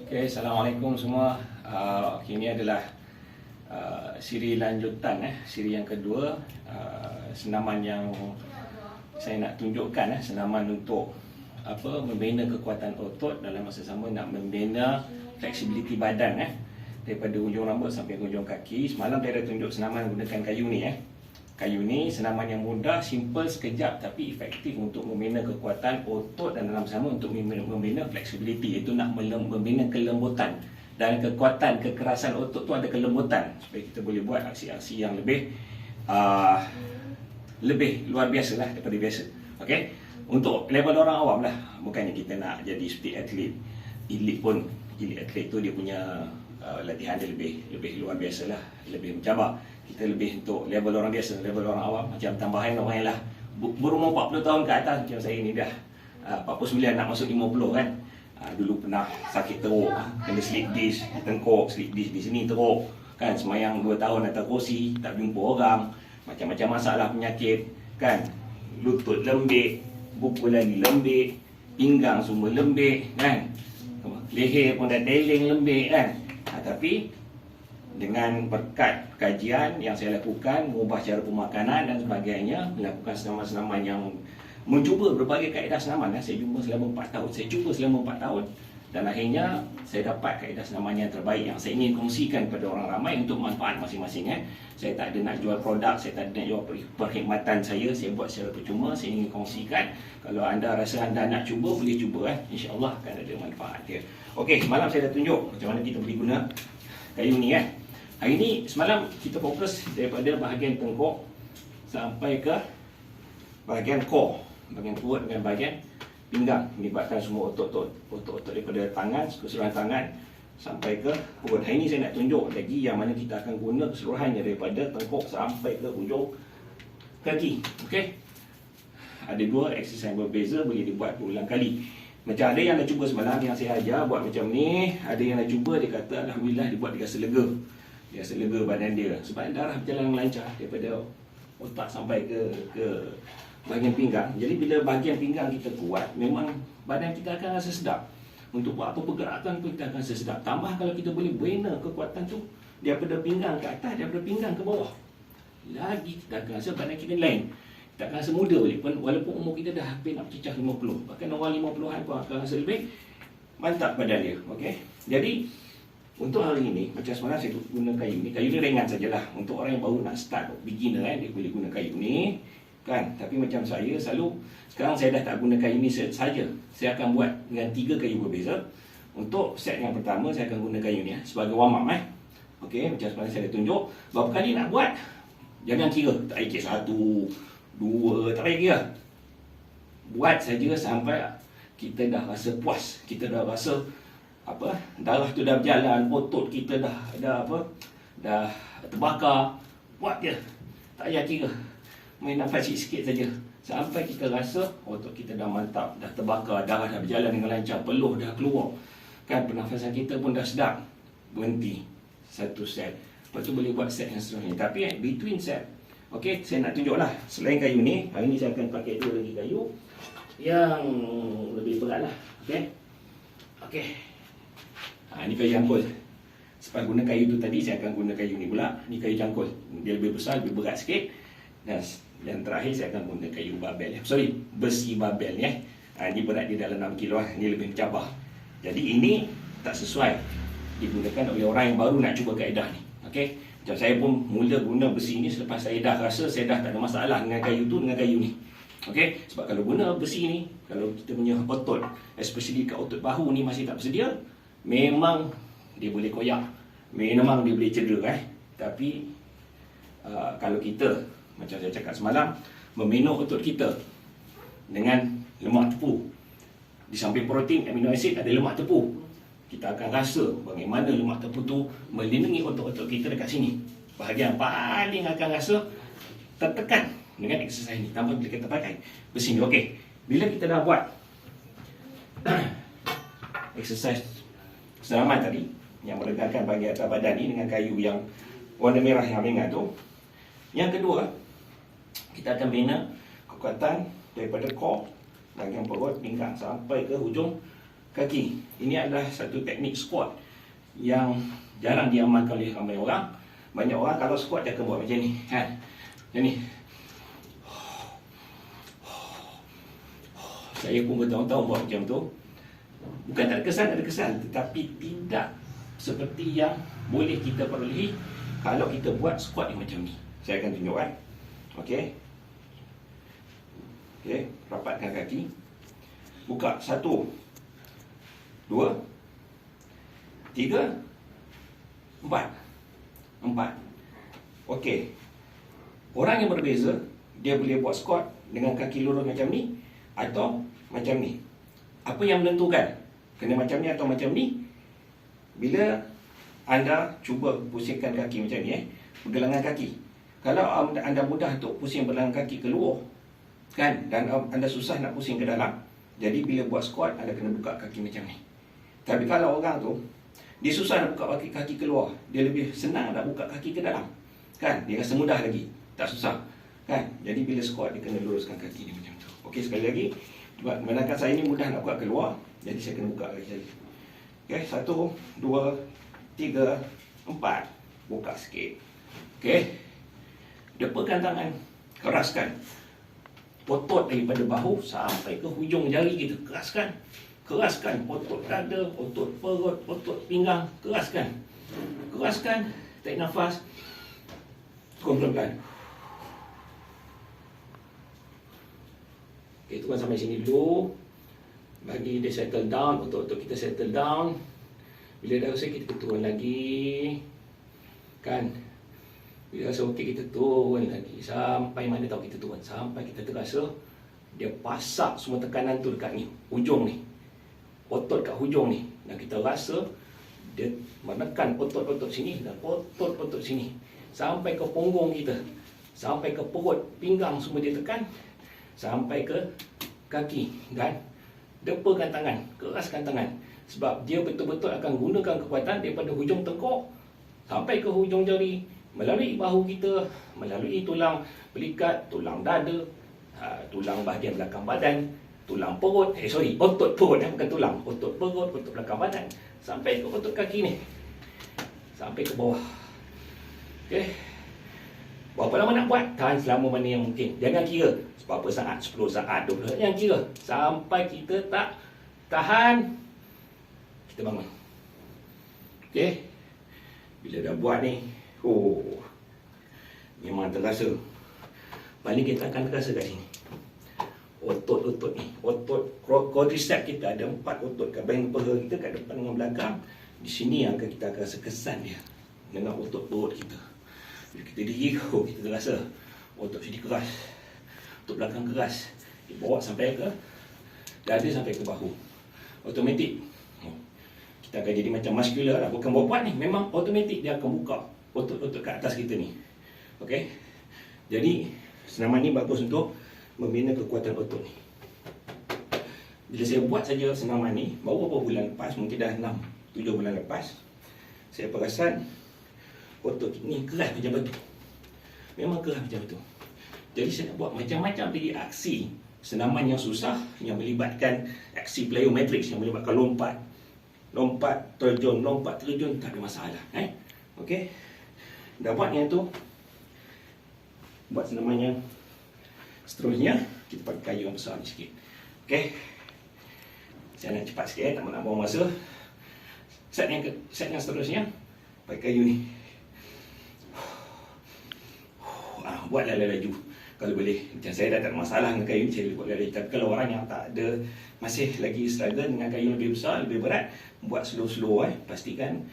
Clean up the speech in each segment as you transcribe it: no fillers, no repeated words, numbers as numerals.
Okay, Assalamualaikum semua. Ini adalah siri lanjutan, siri yang kedua. Senaman yang saya nak tunjukkan, senaman untuk membina kekuatan otot, dalam masa sama nak membina fleksibiliti badan, daripada hujung rambut sampai hujung kaki. Semalam saya dah tunjuk senaman gunakan kayu ni. Kayu ni senaman yang mudah, simple, sekejap tapi efektif untuk membina kekuatan otot dan dalam sama untuk membina fleksibiliti, iaitu nak membina kelembutan dan kekuatan kekerasan otot tu ada kelembutan supaya kita boleh buat aksi-aksi yang lebih luar biasa lah daripada biasa. Okey, untuk level orang awam lah, bukannya kita nak jadi seperti atlet elite pun. Elite atlet tu dia punya latihan dia lebih luar biasa lah, lebih mencabar. Kita lebih untuk level orang biasa, level orang awam, macam tambahan orang yang lah berumur 40 tahun ke atas macam saya ni dah 49 nak masuk 50 kan. Dulu pernah sakit teruk, kena slip disc di tengkuk, slip disc di sini teruk kan, semayang 2 tahun atas kursi, tak jumpa orang, macam-macam masalah penyakit kan, lutut lembik, buku lagi lembik, pinggang semua lembik kan, leher pun dah deling lembik kan. Tapi dengan berkat kajian yang saya lakukan, mengubah cara pemakanan dan sebagainya, melakukan senaman-senaman yang mencuba berbagai kaedah senaman. Saya cuba selama 4 tahun, dan akhirnya saya dapat kaedah senaman yang terbaik yang saya ingin kongsikan kepada orang ramai untuk manfaat masing-masing. Saya tak ada nak jual produk, saya tak ada nak jual perkhidmatan saya buat secara percuma, saya ingin kongsikan. Kalau anda rasa anda nak cuba, boleh cuba, insya-Allah akan ada manfaat dia. Okey, semalam saya dah tunjuk macam mana kita boleh guna kayu ni. Hari ni semalam kita fokus daripada bahagian tengkuk sampai ke bahagian core, bahagian perut dengan bahagian pinggang, melibatkan semua otot-otot daripada tangan, keseluruhan tangan sampai ke perut. Hari ni saya nak tunjuk lagi yang mana kita akan guna keseluruhannya daripada tengkuk sampai ke hujung kaki. Okey, ada 2 exercise berbeza, boleh dibuat berulang kali. Macam ada yang dah cuba semalam yang saya ajar buat macam ni, ada yang dah cuba, dia kata alhamdulillah dia buat dia rasa lega. Dia rasa lega badan dia sebab darah berjalan lancar daripada otak sampai ke bahagian pinggang. Jadi bila bahagian pinggang kita kuat, memang badan kita akan rasa sedap. Untuk buat apa pergerakan pun kita akan rasa sedap. Tambah kalau kita boleh bina kekuatan tu daripada pinggang ke atas, daripada pinggang ke bawah, lagi kita akan rasa badan kita lain. Kita akan rasa muda balik pun, walaupun umur kita dah hampir nak cecah 50. Bahkan orang 50-an pun akan rasa lebih mantap badan dia. Okey. Jadi untuk hari ini, macam semalam saya guna kayu ni. Kayu ni ringan sajalah. Untuk orang yang baru nak start, beginner dia boleh guna kayu ni kan. Tapi macam saya selalu, sekarang saya dah tak guna kayu ni saja. Saya akan buat dengan 3 kayu berbeza. Untuk set yang pertama saya akan guna kayu ni sebagai warm up. Okey, macam semalam saya dah tunjuk. Berapa kali nak buat? Jangan kira, tak kira 1, 2, tak payah kira. Buat saja sampai kita dah rasa puas, kita dah rasa darah tu dah berjalan, otot kita dah terbakar. Buat je, tak payah kira, main nafas sikit saja sampai kita rasa otot kita dah mantap, dah terbakar, darah dah berjalan dengan lancar, peluh dah keluar kan, pernafasan kita pun dah sedap. Berhenti 1 set, lepas tu boleh buat set yang seterusnya. Tapi between set, okey, saya nak tunjuklah selain kayu ni, hari ni saya akan pakai 2 lagi kayu yang lebih berat lah. Okey. Ni kayu jangkul. Sebab guna kayu tu tadi, saya akan guna kayu ni pula. Ni kayu jangkul, dia lebih besar, lebih berat sikit. Dan yang terakhir saya akan guna kayu barbel, besi barbel ni. Ni berat dia dalam 6 kilo. Ni lebih mencabar. Jadi ini tak sesuai digunakan oleh orang yang baru nak cuba kaedah ni. Okey. Macam saya pun mula guna besi ni selepas saya dah rasa saya dah tak ada masalah dengan kayu tu, dengan kayu ni. Okey, sebab kalau guna besi ni, kalau kita punya otot, especially kat otot bahu ni masih tak bersedia, memang dia boleh koyak, memang dia boleh cedera. Tapi kalau kita, macam saya cakap semalam, membina otot kita dengan lemak tepu, di samping protein, amino acid, ada lemak tepu, kita akan rasa bagaimana lemak tepu tu melindungi otot-otot kita dekat sini. Bahagian paling akan rasa tertekan dengan exercise ni, tanpa bila kita pakai besi ni. Okey, bila kita dah buat exercise senaman tadi yang meregangkan bahagian atas badan ni dengan kayu yang warna merah yang ringan tu, yang kedua kita akan bina kekuatan daripada core, bahagian perut, pinggang sampai ke hujung kaki. Ini adalah satu teknik squat yang jarang diamalkan oleh ramai orang. Banyak orang kalau squat dia akan buat macam ni, kan? Macam ni. Saya pun bertahun-tahun buat macam tu. Bukan tak ada kesan, ada kesan, tetapi tidak seperti yang boleh kita perolehi kalau kita buat squat yang macam ni. Saya akan tunjukkan. Okey. Okey, rapatkan kaki. Buka 1 2 3 4. Okey. Orang yang berbeza, dia boleh buat squat dengan kaki lurus macam ni atau macam ni. Apa yang menentukan kena macam ni atau macam ni? Bila anda cuba pusingkan kaki macam ni, pergelangan kaki. Kalau anda mudah untuk pusing pergelangan kaki keluar, kan, dan anda susah nak pusing ke dalam, jadi bila buat squat anda kena buka kaki macam ni. Tapi kalau orang tu dia susah nak buka kaki keluar, dia lebih senang nak buka kaki ke dalam, kan, dia rasa mudah lagi, tak susah, kan. Jadi bila squat dia kena luruskan kaki ni macam tu. Okey, sekali lagi, menangkan saya ni mudah nak buat keluar, jadi saya kena buka kaki saya. Okey, 1 2 3 4. Buka sikit. Okey, depakan tangan, keraskan otot daripada bahu sampai ke hujung jari kita. Keraskan otot dada, otot perut, otot pinggang. Keraskan, tarik nafas, turun pelan-pelan. Okay, turun sampai sini dulu. Bagi dia settle down, otot-otot kita settle down. Bila dah rasa kita turun lagi, kan. Bila rasa okey kita turun lagi. Sampai mana tahu kita turun? Sampai kita terasa dia pasak semua tekanan tu dekat ni, hujung ni, otot kat hujung ni. Dan kita rasa dia menekan otot-otot sini dan otot-otot sini sampai ke punggung kita, sampai ke perut, pinggang semua dia tekan, sampai ke kaki, kan. Depakan tangan, keraskan tangan, sebab dia betul-betul akan gunakan kekuatan daripada hujung tengkuk sampai ke hujung jari, melalui bahu kita, melalui tulang belikat, tulang dada, tulang bahagian belakang badan, tulang perut, otot perut, bukan tulang, otot perut, otot belakang badan, sampai ke otot kaki ni, sampai ke bawah. Okey. Berapa lama nak buat? Tahan selama mana yang mungkin. Jangan kira berapa saat, 10 saat, 20 saat. Jangan kira. Sampai kita tak tahan, kita bangun. Okey. Bila dah buat ni, memang terasa. Paling kita akan terasa kat sini. Otot-otot ni. Otot quadriceps kita ada 4 otot kat bahagian peha kita, kat depan dengan belakang. Di sini yang kita akan rasa kesan dia dengan otot perut kita. Bila kita diri, kita terasa otot sini keras, otot belakang keras, dibawa sampai ke dada, sampai ke bahu. Automatik kita akan jadi macam muscular lah. Bukan buat ni, memang automatik dia akan buka otot-otot kat atas kita ni. Okey. Jadi senaman ni bagus untuk membina kekuatan otot ni. Bila saya buat saja senaman ni baru beberapa bulan lepas, mungkin dah 6-7 bulan lepas, saya perasan otot ni keras macam batu. Memang keras macam batu. Jadi saya nak buat macam-macam lagi aksi senaman yang susah, yang melibatkan aksi plyometrics, yang melibatkan lompat, terjun, tak ada masalah. Okey. Dah buat yang tu, buat senaman yang seterusnya, kita pakai kayu yang besar ni sikit. Okey. Saya nak cepat sikit, tak nak buang masa. Set yang seterusnya, pakai kayu ni. Buatlah laju kalau boleh. Macam saya dah tak ada masalah dengan kayu ni, saya boleh buat laju. Tapi kalau orang yang tak ada, masih lagi struggle dengan kayu lebih besar, lebih berat, buat slow-slow. Pastikan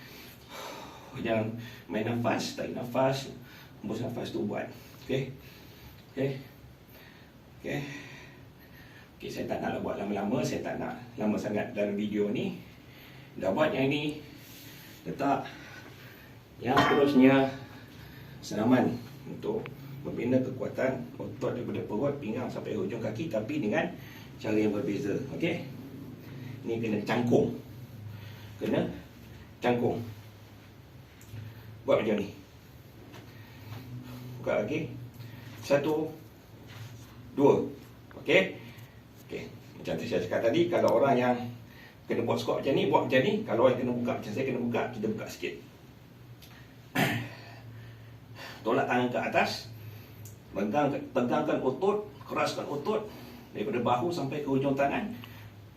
jangan main nafas, tarik nafas, hembus nafas tu buat. Okey. Saya tak nak buat lama-lama, saya tak nak lama sangat dalam video ni. Dah buat yang ni, letak yang seterusnya, senaman untuk membina kekuatan otot daripada perut, pinggang sampai hujung kaki, tapi dengan cara yang berbeza. Okey. Ni kena cangkung. Buat macam ni. Buka lagi. 1 2. Okey. Macam saya cakap tadi, kalau orang yang kena buat squat macam ni, buat macam ni. Kalau kena buka macam saya kena buka, kita buka sikit. Tolak tangan ke atas, tegangkan otot, keraskan otot daripada bahu sampai ke hujung tangan.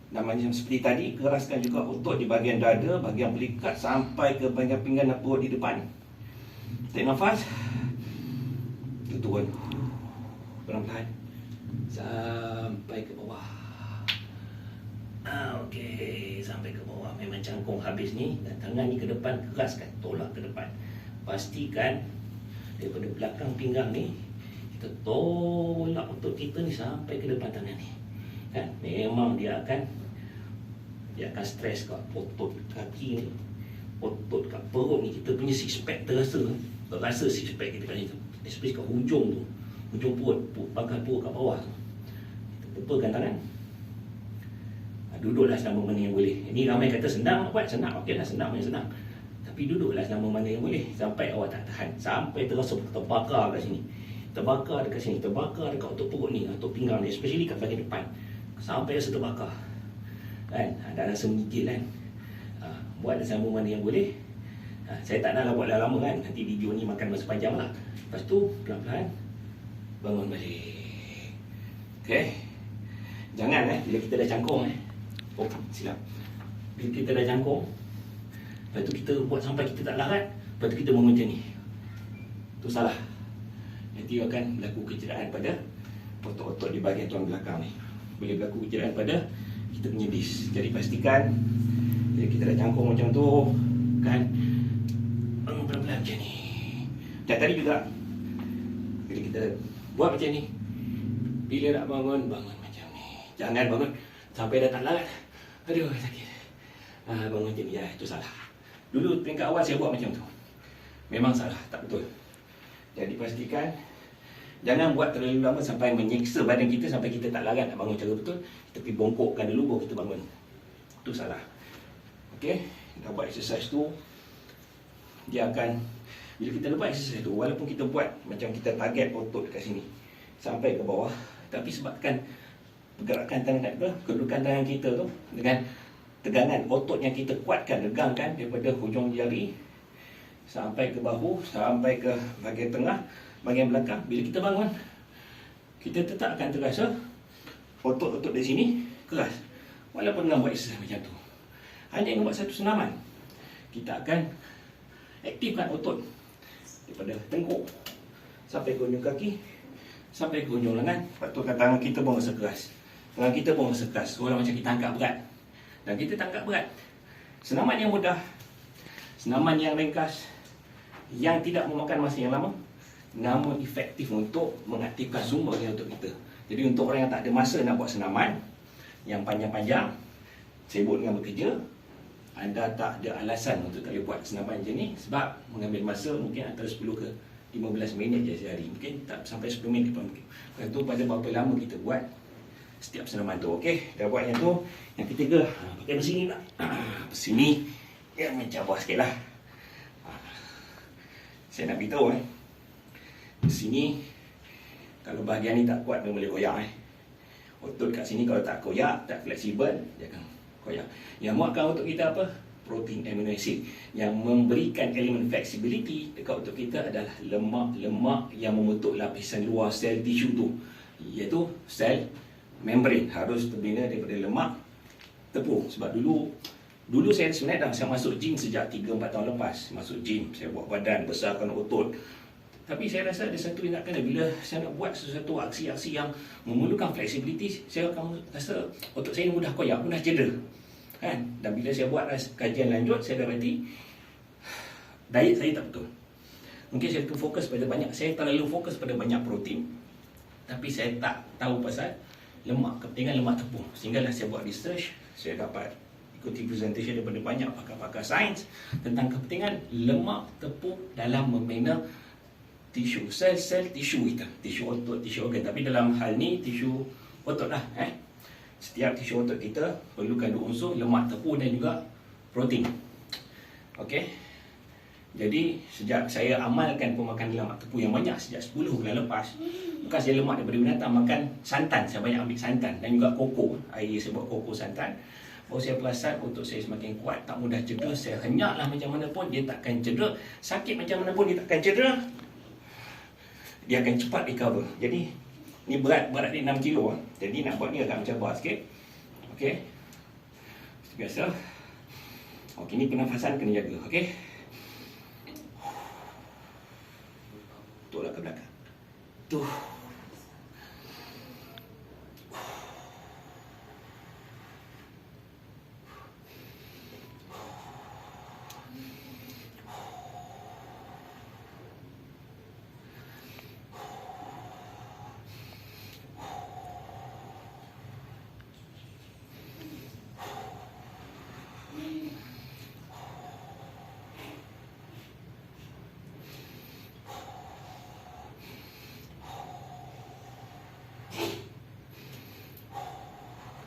Dan macam seperti tadi, keraskan juga otot di bahagian dada, bahagian belikat sampai ke bahagian pinggang dan perut di depan. Tarik nafas. Turun. Perlahan-lahan sampai ke bawah. Okey, sampai ke bawah. Memang cangkung habis ni, dan tangan ni ke depan, keraskan, tolak ke depan. Pastikan daripada belakang pinggang ni kita tolak otot kita ni sampai ke depan tangan ni. Kan? Memang dia akan stres kat otot kaki ni, otot kat perut ni. Kita punya six pack terasa six pack kita kat situ, especially kat hujung tu, hujung perut, pangkal perut kat bawah tu. Kita tepakan tangan. Duduklah selama mana yang boleh. Ini ramai kata senang nak buat, senang, okeylah, senang macam senang. Tapi duduklah selama mana yang boleh sampai awak tak tahan, sampai terasa terbakar kat sini, terbakar dekat sini, terbakar dekat otot perut ni, otot pinggang ni, especially kat bahagian depan, sampai rasa terbakar kan, ada rasa menggigil kan. Buat selama mana yang boleh. Saya tak naklah buat lama kan, nanti video ni makan masa panjang lah. Lepas tu pelan-pelan bangun balik. Okay, jangan bila kita dah cangkung silap, bila kita dah cangkung, lepas tu kita buat sampai kita tak larat, lepas tu kita bangun macam ni, tu salah. Nanti akan berlaku kecederaan pada otot-otot di bahagian tulang belakang ni. Boleh berlaku kecederaan pada kita punya disk. Jadi pastikan bila kita dah cangkung macam tu kan, bangun pelan-pelan macam ni. Dan tadi juga bila kita buat macam ni, bila nak bangun, bangun macam ni. Jangan bangun sampai dah tak larat, aduh sakit, bangun macam ni, itu salah. Dulu peringkat awal saya buat macam tu, memang salah, tak betul. Jadi pastikan jangan buat terlalu lama sampai menyiksa badan kita sampai kita tak larat nak bangun cara betul. Kita pergi bongkokkan dulu baru kita bangun, itu salah. Okey, dah buat exercise tu, dia akan, bila kita lepas exercise tu, walaupun kita buat macam kita target otot dekat sini sampai ke bawah, tapi sebabkan pergerakan tangan, kedudukan tangan kita tu dengan tegangan otot yang kita kuatkan, regangkan daripada hujung jari sampai ke bahu, sampai ke bahagian tengah, bahagian belakang. Bila kita bangun, kita tetap akan terasa otot-otot di sini keras, walaupun dengan buat exercise macam tu. Hanya dengan buat satu senaman, kita akan aktifkan otot daripada tengkuk sampai ke hujung kaki, sampai ke hujung lengan. Patutkan tangan kita pun rasa keras, tangan kita pun rasa keras, orang macam kita angkat berat. Dan kita tangkap berat. Senaman yang mudah, senaman yang ringkas, yang tidak memakan masa yang lama, namun efektif untuk mengaktifkan semua bahagian otot kita. Jadi untuk orang yang tak ada masa nak buat senaman yang panjang-panjang, sibuk dengan bekerja, anda tak ada alasan untuk tak boleh buat senaman macam ni, sebab mengambil masa mungkin antara 10 ke 15 minit je sehari. Mungkin tak sampai 10 minit pun mungkin. Lepas tu pada berapa lama kita buat setiap senaman tu. Okey, dah buat yang tu. Yang ketiga, pakai besi ni pula. Besi ni ya mencabar sikit lah. Saya nak beritahu besi ni, kalau bahagian ni tak kuat, dia boleh koyak otot kat sini kalau tak koyak, tak fleksibel, dia akan koyak. Yang muatkan otot kita apa? Protein amino acid. Yang memberikan elemen flexibility dekat otot kita adalah lemak-lemak yang membentuk lapisan luar sel tisu tu, iaitu sel membran. Harus terbina daripada lemak tepung. Sebab dulu saya sebenarnya saya masuk gym sejak 3-4 tahun lepas. Masuk gym, saya buat badan, besarkan otot. Tapi saya rasa ada satu yang nak kena, bila saya nak buat sesuatu aksi-aksi yang memerlukan flexibility, saya akan rasa otot saya mudah koyak, mudah cedera kan. Dan bila saya buat kajian lanjut, saya dapati diet saya tak betul. Mungkin saya fokus pada banyak, saya terlalu fokus pada banyak protein, tapi saya tak tahu pasal lemak, kepentingan lemak tepung. Sehinggalah saya buat research, saya dapat ikuti presentation daripada banyak pakar-pakar sains tentang kepentingan lemak tepung dalam membina tisu, sel-sel tisu kita, tisu otot, tisu organ. Tapi dalam hal ni tisu otot lah. Setiap tisu otot kita perlukan dua unsur, lemak tepung dan juga protein. Okey. Jadi sejak saya amalkan pemakanan lemak tepung yang banyak sejak 10 bulan lepas, bukan saya lemak daripada binatang, makan santan, saya banyak ambil santan dan juga koko, air saya buat koko santan. baru saya perasan otot saya semakin kuat, tak mudah cedera. Saya henyaklah macam mana pun dia takkan cedera, sakit macam mana pun dia takkan cedera, dia akan cepat recover. Jadi ni berat dia 6 kilo. Jadi nak buat ni agak mencabar sikit. Okey, seperti biasa. Okey, ni pernafasan kena jaga. Okey, tolak ke belakang tu.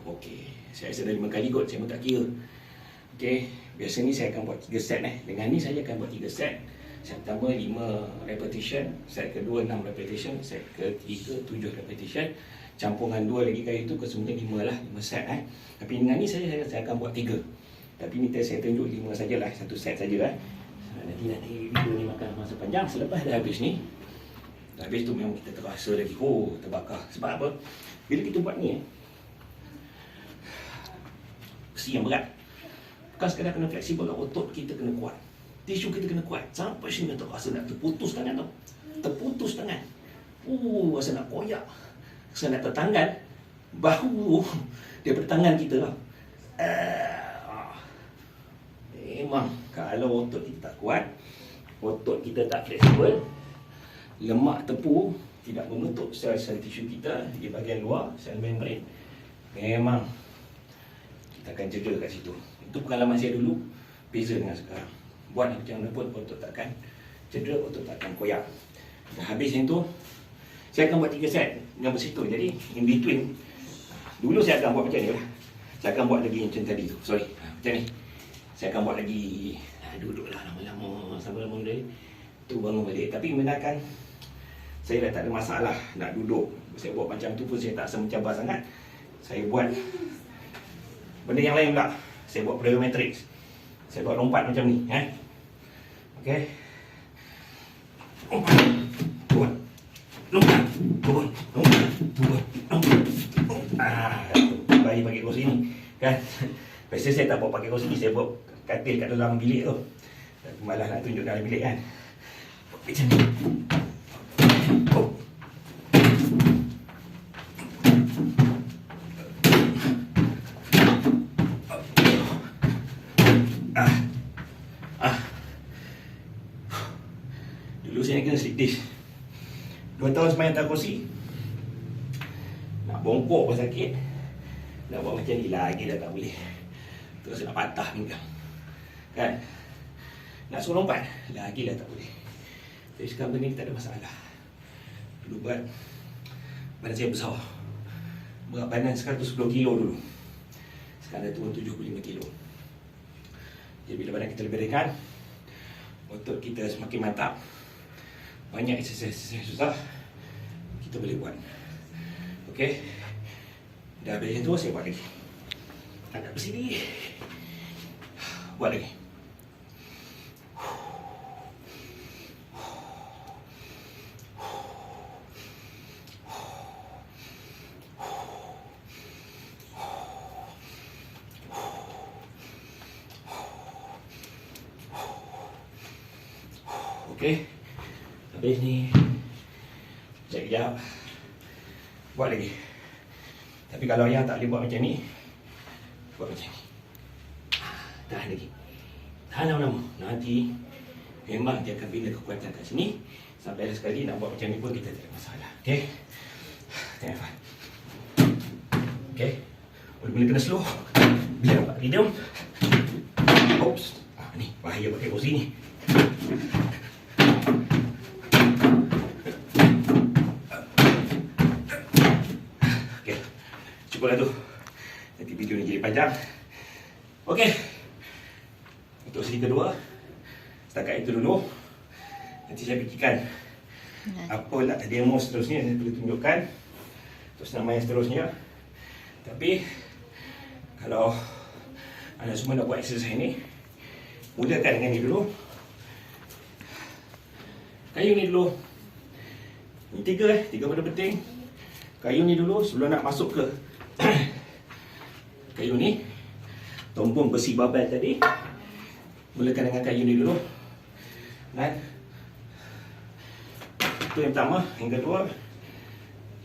Okey, saya rasa dah 5 kali kot, saya pun tak kira. Okey, biasa ni saya akan buat 3 set . Dengan ni saya akan buat 3 set. Set pertama 5 repetition, set kedua 6 repetition, set ketiga 7 repetition. Campungan 2 lagi kali tu kesemuanya 5 lah, 5 set . Tapi dengan ni saya akan buat 3. Tapi ni saya tunjuk 5 sajalah, 1 set saja . Nanti video ni makan masa panjang. Selepas dah habis ni, dah habis tu memang kita terasa lagi, terbakar. Sebab apa? Bila kita buat ni besi yang berat, bukan sekadar kena fleksibel, otot kita kena kuat, tisu kita kena kuat. Sampai sini tu rasa nak terputus tangan tu, terputus tangan, rasa nak koyak, rasa nak tertanggal bahu daripada tangan kita lah. Memang kalau otot kita tak kuat, otot kita tak fleksibel, lemak tepu tidak membentuk sel-sel tisu kita di bahagian luar, sel membran, memang kita akan cedera kat situ. Itu pengalaman saya dulu, beza dengan sekarang. Buat macam mana pun otot takkan cedera, otot takkan koyak. Dah habis yang tu, saya akan buat 3 set yang bersitu. Jadi in between, dulu saya akan buat macam ni lah. Saya akan buat lagi macam tadi tu, sorry, macam ni. Saya akan buat lagi, duduklah lama-lama, sampai lama dari tu bangun balik. Tapi membenarkan saya dah tak ada masalah nak duduk. Saya buat macam tu pun saya tak rasa mencabar sangat. Saya buat benda yang lain pula. Saya buat plyometrics. Saya buat lompat macam ni, Okey. Lompat, turun. Lompat, turun. Lompat, turun. Lompat. Bayi pakai kursi ni, kan? Biasa saya tak buat pakai kursi ni, saya buat katil kat dalam bilik tu. Malah nak tunjuk dalam bilik, kan? Macam ni. Dulu saya kena slip disc 2 tahun semayang atas kursi, nak bongkok pun sakit, nak buat macam ni lagi dah tak boleh. Terus nak patah pinggang, kan? Nak suruh lompat lagi dah tak boleh. Jadi sekarang benda ni tak ada masalah. Dulu badan saya besar, berat badan sekarang tu 10 kilo dulu, sekarang dah turun 75 kilo. Jadi bila badan kita lebih ringan, otot kita semakin mantap. Banyak exercise susah kita boleh buat. Okey, dah habis yang tu saya buat lagi. Angkat besi ni, buat lagi. Okey, habis ni sekejap buat lagi. Tapi kalau yang tak boleh buat macam ni, buat macam ni. Tahan lagi, tahan lama-lama. Nanti memang dia akan bina kekuatan kat sini. Sampai ada sekali nak buat macam ni pun kita tak ada masalah. Okey, tengok Faham. Okey, mula-mula kena slow. Bila nampak rhythm, oops, ni bahaya pakai kursi ni. Cukuplah tu, nanti video ni jadi panjang. Okey, untuk sesi kedua, setakat itu dulu. Nanti saya fikirkan apa nak demo seterusnya yang saya perlu tunjukkan untuk senam yang seterusnya. Tapi kalau Anda semua nak buat exercise ni, mulakan dengan ni dulu. Kayu ni dulu. Ini tiga benda penting. Kayu ni dulu sebelum nak masuk ke kayu ni. Tumpung besi barbell tadi, mulakan dengan kayu ni dulu. Dan itu yang pertama. Yang kedua,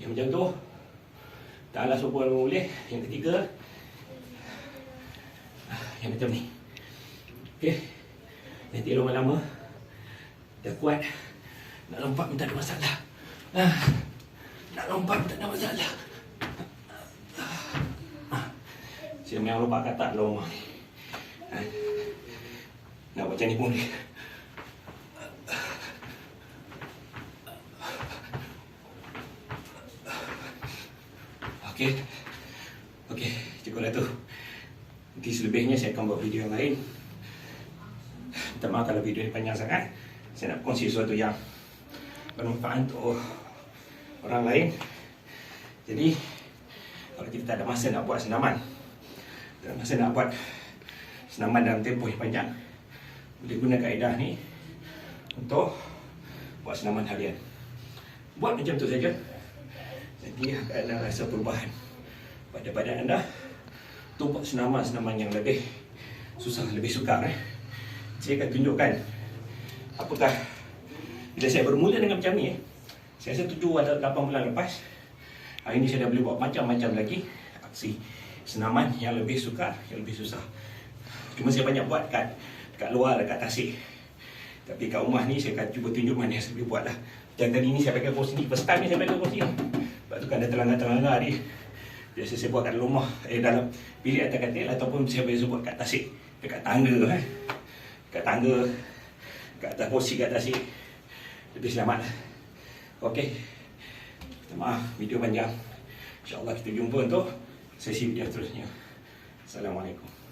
yang macam tu. Taklah sopa boleh. Yang ketiga, yang macam ni. Okey. Nanti lama-lama dah kuat. Nak lompat pun tak ada masalah. Nak lompat pun tak ada masalah. Saya memang lompat kat tak lompat ni. Nak buat macam ni pun boleh. Okey, cukuplah tu. Nanti selebihnya saya akan buat video yang lain. Minta maaf kalau video ni panjang sangat. Saya nak kongsi sesuatu yang bermanfaat untuk orang lain. Jadi, kalau kita tak ada masa nak buat senaman, tak ada masa nak buat senaman dalam tempoh yang panjang, boleh guna kaedah ni untuk buat senaman harian. Buat macam tu saja. Nanti akan ada rasa perubahan pada badan anda. Tu buat senaman-senaman yang lebih susah, lebih sukar. Saya akan tunjukkan apakah bila saya bermula dengan macam ni. Saya rasa 7 atau 8 bulan lepas, hari ini saya dah boleh buat macam-macam lagi aksi senaman yang lebih sukar, yang lebih susah. Cuma saya banyak buat dekat luar, dekat Tasik. Tapi kat rumah ni saya akan cuba tunjuk mana yang saya boleh buat lah. Dan kali ni saya pakai kursi ni, first time ni saya pakai kursi ni. Sebab tu kan ada telangga-telangga ni. Biasa saya buat kat rumah, dalam bilik atas katil, ataupun saya biasa buat kat Tasik, dekat tangga dekat tangga, kat atas kursi kat Tasik. Lebih selamat. Okey. Minta maaf video panjang. InsyaAllah kita jumpa untuk sesi video seterusnya. Assalamualaikum.